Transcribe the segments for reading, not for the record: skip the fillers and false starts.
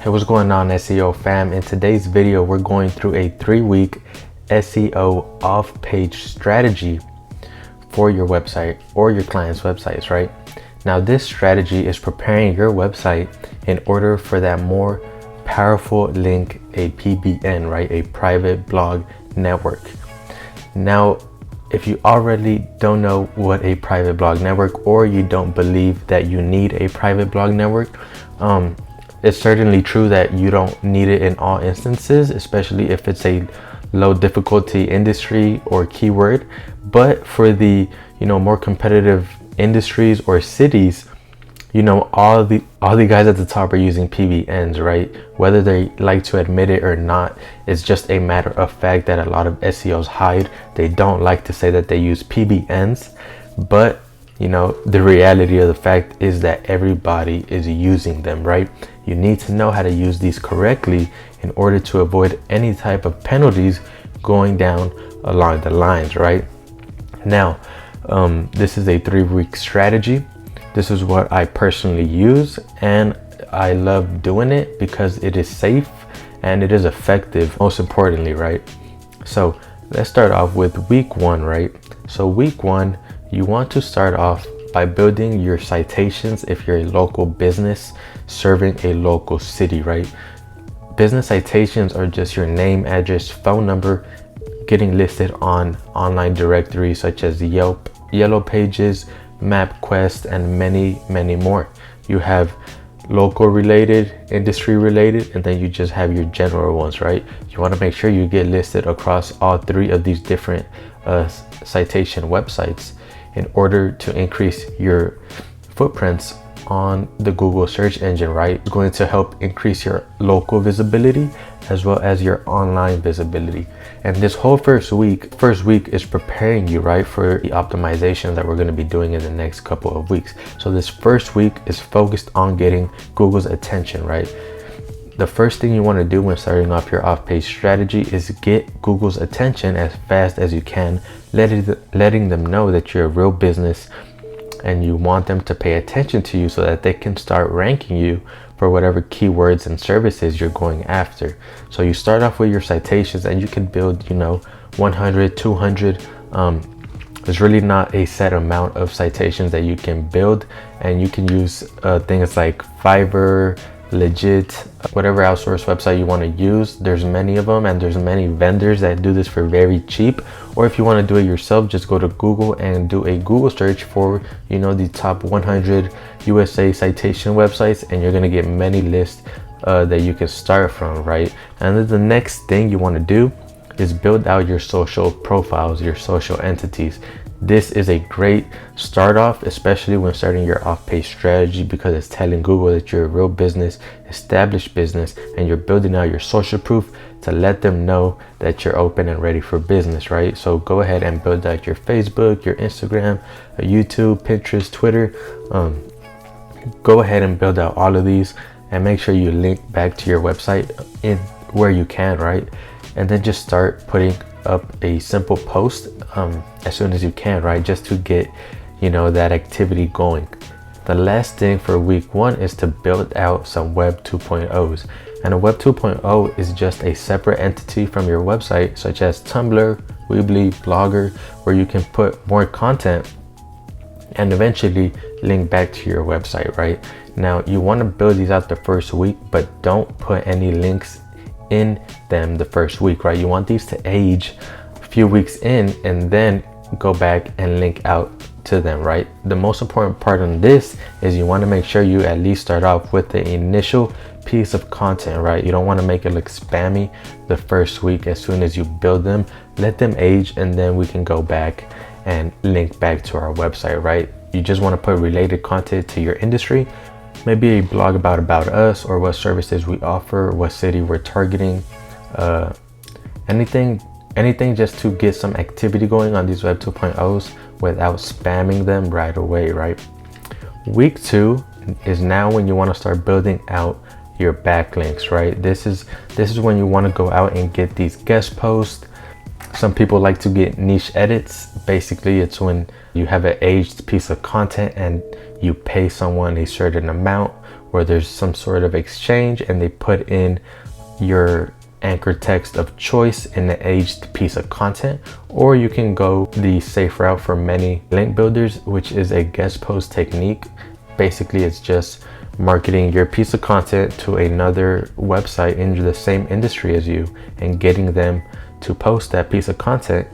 Hey, what's going on, SEO fam? In today's video, we're going through a 3-week SEO off-page strategy for your website or your client's websites, right? Now, this strategy is preparing your website in order for that more powerful link, a PBN, right? A private blog network. Now, if you already don't know what a private blog network, or you don't believe that you need a private blog network, it's certainly true that you don't need it in all instances, especially if it's a low difficulty industry or keyword. But for the more competitive industries or cities, all the guys at the top are using PBNs, right? Whether they like to admit it or not, it's just a matter of fact that a lot of SEOs hide. They don't like to say that they use PBNs, but the reality of the fact is that everybody is using them, right? You need to know how to use these correctly in order to avoid any type of penalties going down along the lines, right? Now, this is a 3-week strategy. This is what I personally use, and I love doing it because it is safe and it is effective, most importantly, right? So let's start off with week 1, right? So week 1, you want to start off by building your citations if you're a local business serving a local city, right? Business citations are just your name, address, phone number getting listed on online directories such as Yelp, Yellow Pages, MapQuest, and many more. You have local related, industry related, and then you just have your general ones, right? You want to make sure you get listed across all 3 of these different citation websites in order to increase your footprints on the Google search engine, right? It's going to help increase your local visibility as well as your online visibility. And this whole first week is preparing you, right, for the optimization that we're going to be doing in the next couple of weeks. So this first week is focused on getting Google's attention, right? The first thing you want to do when starting off your off-page strategy is get Google's attention as fast as you can, letting them know that you're a real business and you want them to pay attention to you so that they can start ranking you for whatever keywords and services you're going after. So you start off with your citations and you can build 100, 200. There's really not a set amount of citations that you can build, and you can use things like Fiverr, Legit, whatever outsource website you want to use. There's many of them, and there's many vendors that do this for very cheap. Or if you want to do it yourself, just go to Google and do a Google search for the top 100 USA citation websites, and you're going to get many lists that you can start from, right? And then the next thing you want to do is build out your social profiles, your social entities. This is a great start off, especially when starting your off-page strategy, because it's telling Google that you're a real business, established business, and you're building out your social proof to let them know that you're open and ready for business, right? So go ahead and build out your Facebook, your Instagram, YouTube, Pinterest, Twitter. Go ahead and build out all of these and make sure you link back to your website in where you can, right? And then just start putting up a simple post as soon as you can, right? Just to get that activity going. The last thing for week 1 is to build out some Web 2.0s. And a Web 2.0 is just a separate entity from your website, such as Tumblr, Weebly, Blogger, where you can put more content and eventually link back to your website, right? Now, you want to build these out the first week, but don't put any links in them the first week, right? You want these to age a few weeks in and then go back and link out to them, right? The most important part on this is you want to make sure you at least start off with the initial piece of content, right? You don't want to make it look spammy the first week. As soon as you build them, let them age, and then we can go back and link back to our website, right? You just want to put related content to your industry, maybe a blog about us, or what services we offer, what city we're targeting, anything just to get some activity going on these Web 2.0s without spamming them right away, right? Week 2 is now when you want to start building out your backlinks, right? This is when you want to go out and get these guest posts. Some people like to get niche edits. Basically, it's when you have an aged piece of content and you pay someone a certain amount or there's some sort of exchange and they put in your anchor text of choice in an aged piece of content. Or you can go the safe route for many link builders, which is a guest post technique. Basically, it's just marketing your piece of content to another website in the same industry as you and getting them to post that piece of content,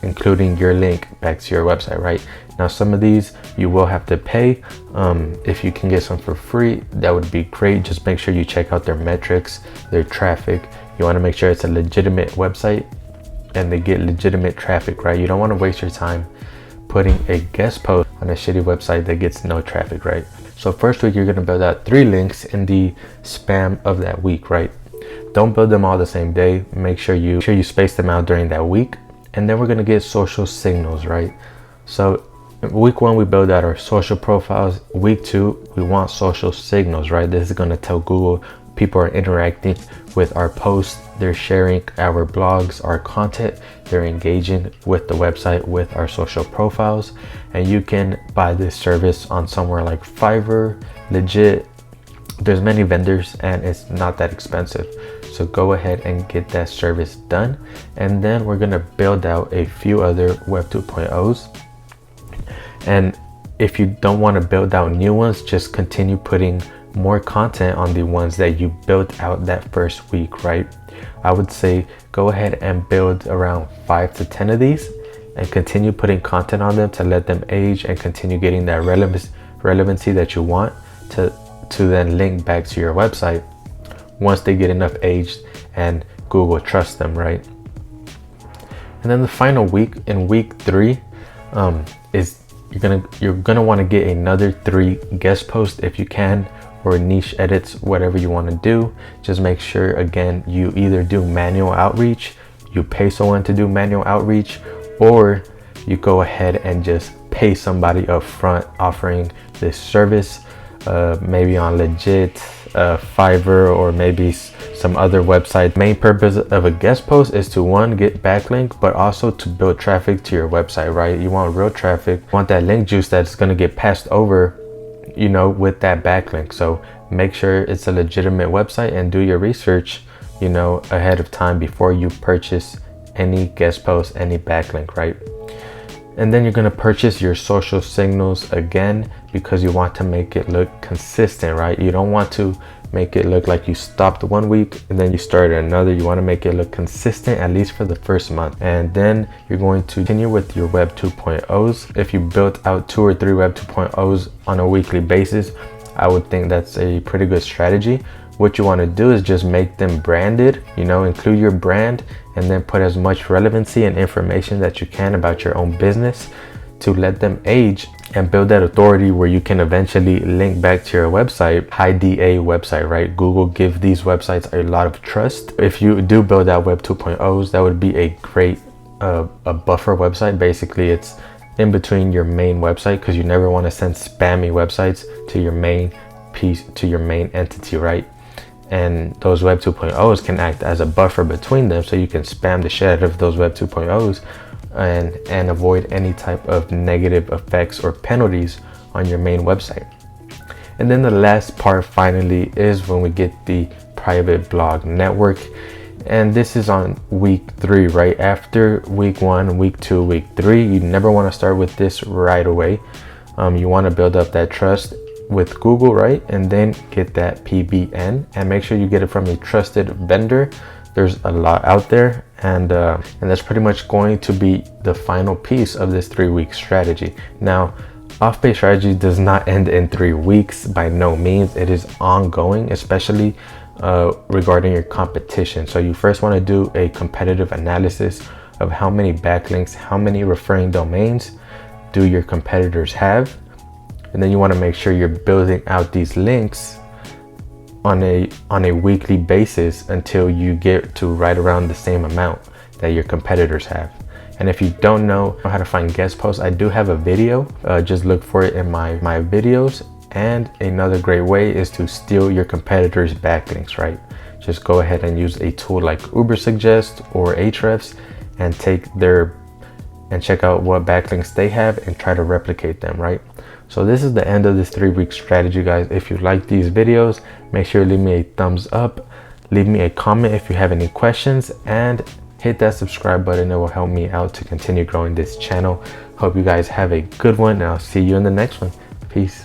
including your link back to your website, right? Now, some of these you will have to pay. If you can get some for free, that would be great. Just make sure you check out their metrics, their traffic. You want to make sure it's a legitimate website and they get legitimate traffic, right? You don't want to waste your time putting a guest post on a shitty website that gets no traffic, right? So first week, you're going to build out 3 links in the span of that week, right? Don't build them all the same day. Make sure you space them out during that week. And then we're going to get social signals, right? So week 1, we build out our social profiles. Week 2, we want social signals, right? This is going to tell Google people are interacting with our posts, they're sharing our blogs, our content, they're engaging with the website, with our social profiles. And you can buy this service on somewhere like Fiverr, Legit. There's many vendors and it's not that expensive. So go ahead and get that service done. And then we're gonna build out a few other Web 2.0s. And if you don't want to build out new ones, just continue putting more content on the ones that you built out that first week, right? I would say go ahead and build around 5 to 10 of these and continue putting content on them to let them age and continue getting that relevancy that you want to then link back to your website once they get enough aged and Google trusts them, right? And then the final week, in week 3, is you're gonna want to get another 3 guest posts if you can, or niche edits, whatever you want to do. Just make sure, again, you either do manual outreach, you pay someone to do manual outreach, or you go ahead and just pay somebody up front offering this service, maybe on Legit, Fiverr, or maybe some other website. Main purpose of a guest post is to, 1, get backlink, but also to build traffic to your website, right? You want real traffic, you want that link juice that's going to get passed over, you know, with that backlink. So make sure it's a legitimate website and do your research, you know, ahead of time before you purchase any guest post, any backlink, right? And then you're going to purchase your social signals again, because you want to make it look consistent, right? You don't want to make it look like you stopped 1 week and then you started another. You want to make it look consistent, at least for the first month. And then you're going to continue with your Web 2.0s. If you built out 2 or 3 Web 2.0s on a weekly basis, I would think that's a pretty good strategy. What you want to do is just make them branded, you know, include your brand, and then put as much relevancy and information that you can about your own business to let them age and build that authority where you can eventually link back to your website. High DA website, right? Google give these websites a lot of trust. If you do build out Web 2.0s, that would be a great a buffer website. Basically, it's in between your main website, because you never want to send spammy websites to your main piece, to your main entity, right? And those Web 2.0s can act as a buffer between them, so you can spam the shit out of those Web 2.0s and avoid any type of negative effects or penalties on your main website. And then the last part finally is when we get the private blog network. And this is on week 3, right? After week 1, week 2, week 3, you never want to start with this right away. You want to build up that trust with Google, right? And then get that PBN and make sure you get it from a trusted vendor. There's a lot out there, and that's pretty much going to be the final piece of this 3-week strategy. Now, off-page strategy does not end in 3 weeks, by no means. It is ongoing, especially regarding your competition. So you first want to do a competitive analysis of how many backlinks, how many referring domains do your competitors have. And then you want to make sure you're building out these links on a weekly basis until you get to right around the same amount that your competitors have. And if you don't know how to find guest posts, I do have a video. Just look for it in my videos. And another great way is to steal your competitors' backlinks, right? Just go ahead and use a tool like Ubersuggest or Ahrefs and check out what backlinks they have and try to replicate them, right? So this is the end of this 3-week strategy, guys. If you like these videos, make sure to leave me a thumbs up, leave me a comment if you have any questions, and hit that subscribe button. It will help me out to continue growing this channel. Hope you guys have a good one, and I'll see you in the next one. Peace.